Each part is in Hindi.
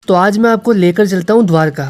तो आज मैं आपको लेकर चलता हूँ द्वारका।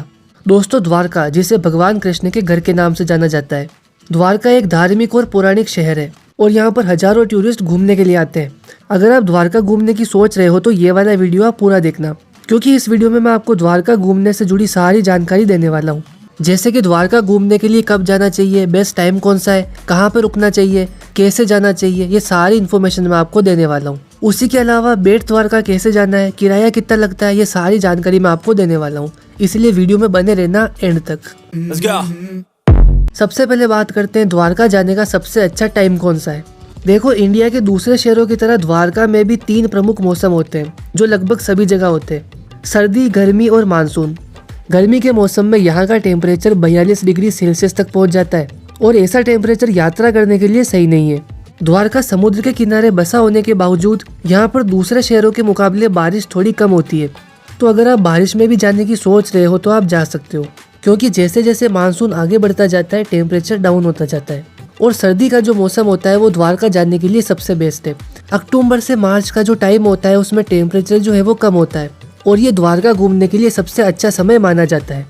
दोस्तों, द्वारका जिसे भगवान कृष्ण के घर के नाम से जाना जाता है। द्वारका एक धार्मिक और पौराणिक शहर है और यहाँ पर हजारों टूरिस्ट घूमने के लिए आते हैं। अगर आप द्वारका घूमने की सोच रहे हो तो ये वाला वीडियो आप पूरा देखना, क्योंकि इस वीडियो में मैं आपको द्वारका घूमने से जुड़ी सारी जानकारी देने वाला हूँ। जैसे कि द्वारका घूमने के लिए कब जाना चाहिए, बेस्ट टाइम कौन सा है, कहाँ पर रुकना चाहिए, कैसे जाना चाहिए, ये सारी इन्फॉर्मेशन मैं आपको देने वाला हूँ। उसी के अलावा बेट द्वारका कैसे जाना है, किराया कितना लगता है, ये सारी जानकारी मैं आपको देने वाला हूँ। इसलिए वीडियो में बने रहना एंड तक। सबसे पहले बात करते हैं द्वारका जाने का सबसे अच्छा टाइम कौन सा है। देखो, इंडिया के दूसरे शहरों की तरह द्वारका में भी 3 प्रमुख मौसम होते हैं जो लगभग सभी जगह होते हैं: सर्दी, गर्मी और मानसून। गर्मी के मौसम में यहाँ का टेम्परेचर 42 डिग्री सेल्सियस तक पहुँच जाता है और ऐसा टेम्परेचर यात्रा करने के लिए सही नहीं है। द्वारका समुद्र के किनारे बसा होने के बावजूद यहाँ पर दूसरे शहरों के मुकाबले बारिश थोड़ी कम होती है। तो अगर आप बारिश में भी जाने की सोच रहे हो तो आप जा सकते हो, क्योंकि जैसे जैसे मानसून आगे बढ़ता जाता है टेम्परेचर डाउन होता जाता है। और सर्दी का जो मौसम होता है वो द्वारका जाने के लिए सबसे बेस्ट है। अक्टूबर से मार्च का जो टाइम होता है उसमें टेम्परेचर जो है वो कम होता है और ये द्वारका घूमने के लिए सबसे अच्छा समय माना जाता है।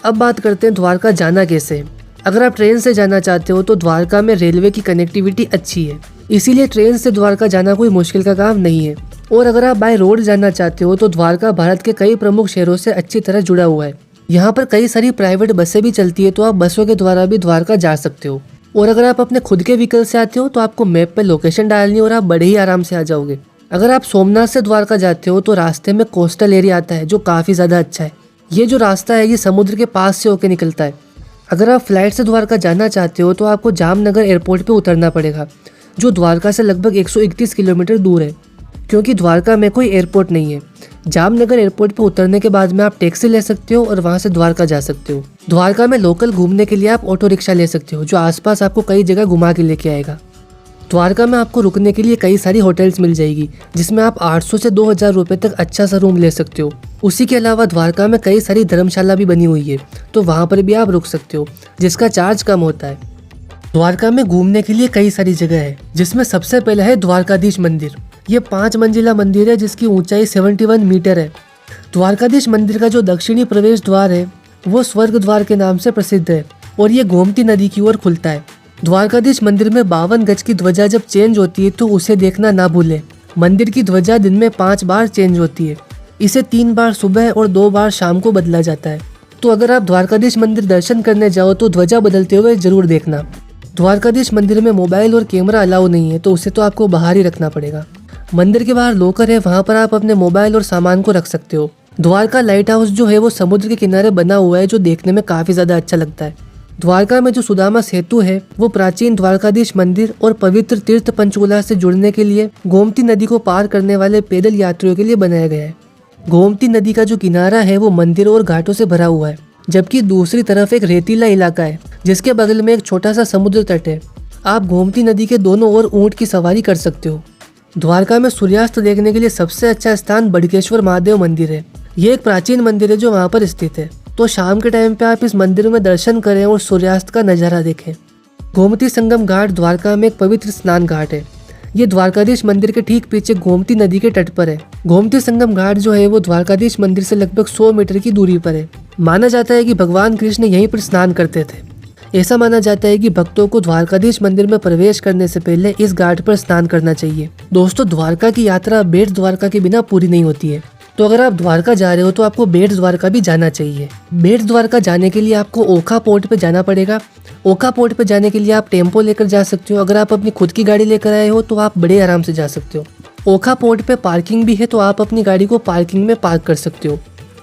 अब बात करते हैं द्वारका जाना कैसे है। अगर आप ट्रेन से जाना चाहते हो तो द्वारका में रेलवे की कनेक्टिविटी अच्छी है, इसीलिए ट्रेन से द्वारका जाना कोई मुश्किल का काम नहीं है। और अगर आप बाय रोड जाना चाहते हो तो द्वारका भारत के कई प्रमुख शहरों से अच्छी तरह जुड़ा हुआ है। यहाँ पर कई सारी प्राइवेट बसें भी चलती है, तो आप बसों के द्वारा भी द्वारका जा सकते हो। और अगर आप अपने खुद के व्हीकल से आते हो तो आपको मैप पे लोकेशन डालनी है और आप बड़े ही आराम से आ जाओगे। अगर आप सोमनाथ से द्वारका जाते हो तो रास्ते में कोस्टल एरिया आता है जो काफ़ी ज़्यादा अच्छा है। ये जो रास्ता है ये समुद्र के पास से होकर निकलता है। अगर आप फ्लाइट से द्वारका जाना चाहते हो तो आपको जामनगर एयरपोर्ट पे उतरना पड़ेगा, जो द्वारका से लगभग 131 किलोमीटर दूर है, क्योंकि द्वारका में कोई एयरपोर्ट नहीं है। जामनगर एयरपोर्ट पे उतरने के बाद में आप टैक्सी ले सकते हो और वहाँ से द्वारका जा सकते हो। द्वारका में लोकल घूमने के लिए आप ऑटो रिक्शा ले सकते हो, जो आसपास आपको कई जगह घुमा के लेके आएगा। द्वारका में आपको रुकने के लिए कई सारी होटल्स मिल जाएगी, जिसमें आप 800 से 2000 रुपये तक अच्छा सा रूम ले सकते हो। उसी के अलावा द्वारका में कई सारी धर्मशाला भी बनी हुई है, तो वहाँ पर भी आप रुक सकते हो, जिसका चार्ज कम होता है। द्वारका में घूमने के लिए कई सारी जगह है, जिसमें सबसे पहले है द्वारकाधीश मंदिर। ये 5 मंजिला मंदिर है जिसकी ऊंचाई 71 मीटर है। द्वारकाधीश मंदिर का जो दक्षिणी प्रवेश द्वार है वो स्वर्ग द्वार के नाम से प्रसिद्ध है और ये गोमती नदी की ओर खुलता है। द्वारकाधीश मंदिर में 52 गज की ध्वजा जब चेंज होती है तो उसे देखना ना भूलें। मंदिर की ध्वजा दिन में 5 बार चेंज होती है। इसे 3 बार सुबह और 2 बार शाम को बदला जाता है। तो अगर आप द्वारकाधीश मंदिर दर्शन करने जाओ तो ध्वजा बदलते हुए जरूर देखना। द्वारकाधीश मंदिर में मोबाइल और कैमरा अलाउ नहीं है, तो उसे तो आपको बाहर ही रखना पड़ेगा। मंदिर के बाहर लॉकर है, वहाँ पर आप अपने मोबाइल और सामान को रख सकते हो। द्वारका लाइट हाउस जो है वो समुद्र के किनारे बना हुआ है, जो देखने में काफ़ी ज़्यादा अच्छा लगता है। द्वारका में जो सुदामा सेतु है वो प्राचीन द्वारकाधीश मंदिर और पवित्र तीर्थ पंचकूला से जुड़ने के लिए गोमती नदी को पार करने वाले पैदल यात्रियों के लिए बनाया गया है। गोमती नदी का जो किनारा है वो मंदिरों और घाटों से भरा हुआ है, जबकि दूसरी तरफ एक रेतीला इलाका है जिसके बगल में एक छोटा सा समुद्र तट है। आप गोमती नदी के दोनों ओर ऊँट की सवारी कर सकते हो। द्वारका में सूर्यास्त देखने के लिए सबसे अच्छा स्थान बड़केश्वर महादेव मंदिर है। ये एक प्राचीन मंदिर है जो वहाँ पर स्थित है, तो शाम के टाइम पे आप इस मंदिर में दर्शन करें और सूर्यास्त का नज़ारा देखें। गोमती संगम घाट द्वारका में एक पवित्र स्नान घाट है। ये द्वारकाधीश मंदिर के ठीक पीछे गोमती नदी के तट पर है। गोमती संगम घाट जो है वो द्वारकाधीश मंदिर से लगभग 100 मीटर की दूरी पर है। माना जाता है कि भगवान कृष्ण यहीं पर स्नान करते थे। ऐसा माना जाता है कि भक्तों को द्वारकाधीश मंदिर में प्रवेश करने से पहले इस घाट पर स्नान करना चाहिए। दोस्तों, द्वारका की यात्रा बेट द्वारका के बिना पूरी नहीं होती है, तो अगर आप द्वारका जा रहे हो तो आपको बेट द्वारका भी जाना चाहिए। बेट द्वारका जाने के लिए आपको ओखा पोर्ट पे जाना पड़ेगा। ओखा पोर्ट पे जाने के लिए आप टेम्पो लेकर जा सकते हो। अगर आप अपनी खुद की गाड़ी लेकर आए हो तो आप बड़े आराम से जा सकते हो। ओखा पोर्ट पे पार्किंग भी है, तो आप अपनी गाड़ी को पार्किंग में पार्क कर सकते हो।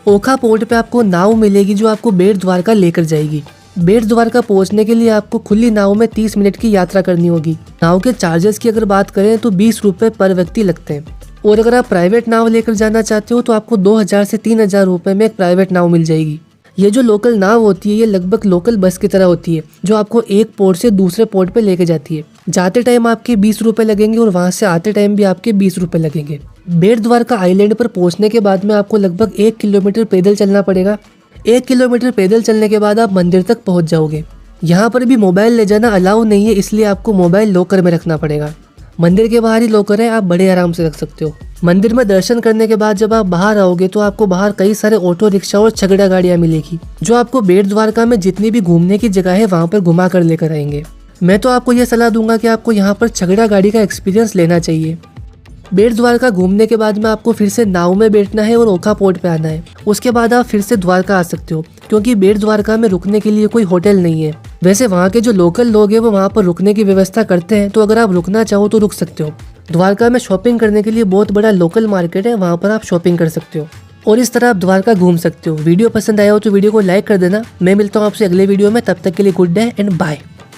ओखा पोर्ट पे आपको नाव मिलेगी जो आपको बेट द्वारका लेकर जाएगी। बेट द्वारका पहुंचने के लिए आपको खुली नाव में 30 मिनट की यात्रा करनी होगी। नाव के चार्जेस की अगर बात करें तो 20 रुपये पर व्यक्ति लगते हैं। और अगर आप प्राइवेट नाव लेकर जाना चाहते हो तो आपको 2000 से 3000 रुपये में एक प्राइवेट नाव मिल जाएगी। ये जो लोकल नाव होती है ये लगभग लोकल बस की तरह होती है, जो आपको एक पोर्ट से दूसरे पोर्ट पे लेके जाती है। जाते टाइम आपके 20 रुपये लगेंगे और वहाँ से आते टाइम भी आपके 20 रुपये लगेंगे। बेट द्वारका आइलैंड पर पहुँचने के बाद में आपको लगभग 1 किलोमीटर पैदल चलना पड़ेगा। 1 किलोमीटर पैदल चलने के बाद आप मंदिर तक पहुँच जाओगे। यहाँ पर भी मोबाइल ले जाना अलाउ नहीं है, इसलिए आपको मोबाइल लॉकर में रखना पड़ेगा। मंदिर के बाहर ही लॉकर है, आप बड़े आराम से रख सकते हो। मंदिर में दर्शन करने के बाद जब आप बाहर आओगे तो आपको बाहर कई सारे ऑटो रिक्शा और छगड़ा गाड़ियाँ मिलेगी, जो आपको बेट द्वारका में जितनी भी घूमने की जगह है वहाँ पर घुमा कर लेकर आएंगे। मैं तो आपको यह सलाह दूंगा कि आपको यहाँ पर छगड़ा गाड़ी का एक्सपीरियंस लेना चाहिए। बेट द्वारका घूमने के बाद में आपको फिर से नाव में बैठना है और ओखा पोर्ट पे आना है। उसके बाद आप फिर से द्वारका आ सकते हो, क्योंकि बेट द्वारका में रुकने के लिए कोई होटल नहीं है। वैसे वहाँ के जो लोकल लोग हैं वो वहाँ पर रुकने की व्यवस्था करते हैं, तो अगर आप रुकना चाहो तो रुक सकते हो। द्वारका में शॉपिंग करने के लिए बहुत बड़ा लोकल मार्केट है, वहाँ पर आप शॉपिंग कर सकते हो और इस तरह आप द्वारका घूम सकते हो। वीडियो पसंद आया हो तो वीडियो को लाइक कर देना। मैं मिलता हूँ आपसे अगले वीडियो में, तब तक के लिए गुड डे एंड बाय।